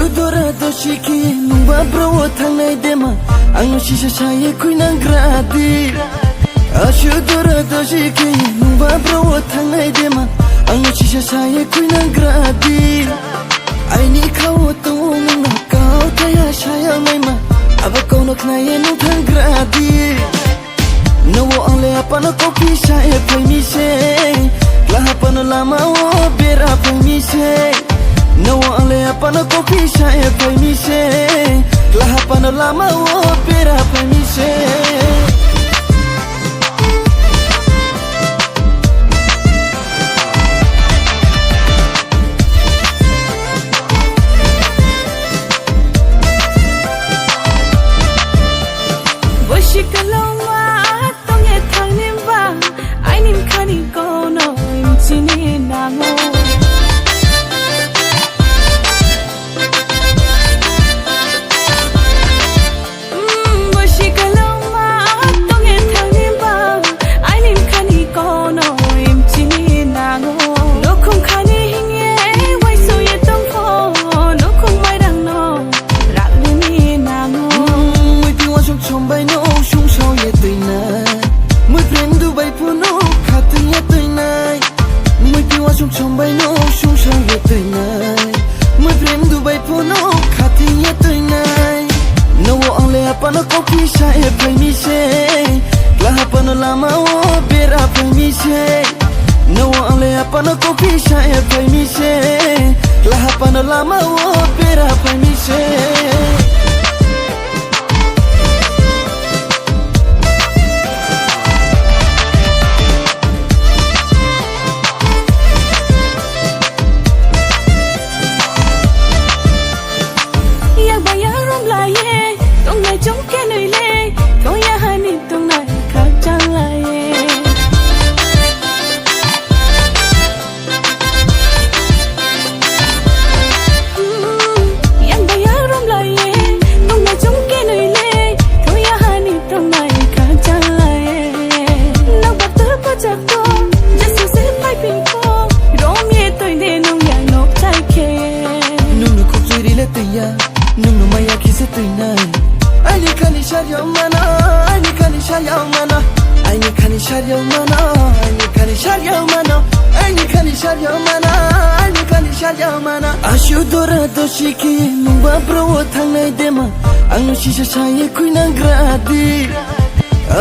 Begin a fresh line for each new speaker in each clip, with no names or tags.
Ashudora doshiki nungba bro thangnai dema ang shisha shaye kuinang gradi Ashudora doshiki nungba bro thangnai dema ang shisha shaye kuinang gradi Aini khaw to nungna kaw thaya shaya maima aba kono knaye nung thang gradi No only apana kopi shaye paimi se Klahapana lama o bera paimi se No only apana kopi shaye paimi se Klahapana lama o bera paimi se Trong bay nô sung sang về tới nay mới prem Dubai po no khati ya tới nay no ang le apa no kopi sai phai mi se la apa no lama o bera phai mi se no ang le apa no kopi sai phai mi se la apa no lama o bera phai mi se Nung maya kise tuinai Aini kani sharyao mana Aini kani sharyao mana Aini kani sharyao mana Aini kani sharyao mana Aini kani sharyao mana Aini kani sharyao mana Ashudora doshiki nungba bro thangnai dema Ang shisha shaye kuinang gradi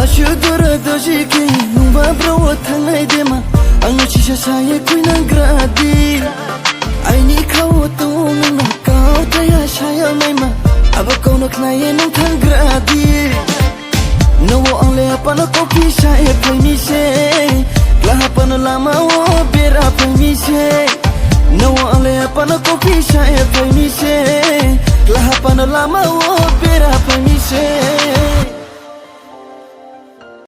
Ashudora doshiki nungba bro thangnai dema Ang shisha shaye kuinang gradi Aini khaw to nungna kaw thaya shaya maima aba kono knaye nung thang gradi No only apana kopi shaye paimi se Klahapana lama o bera paimi se No only apana kopi shaye paimi se Klahapana lama o bera paimi se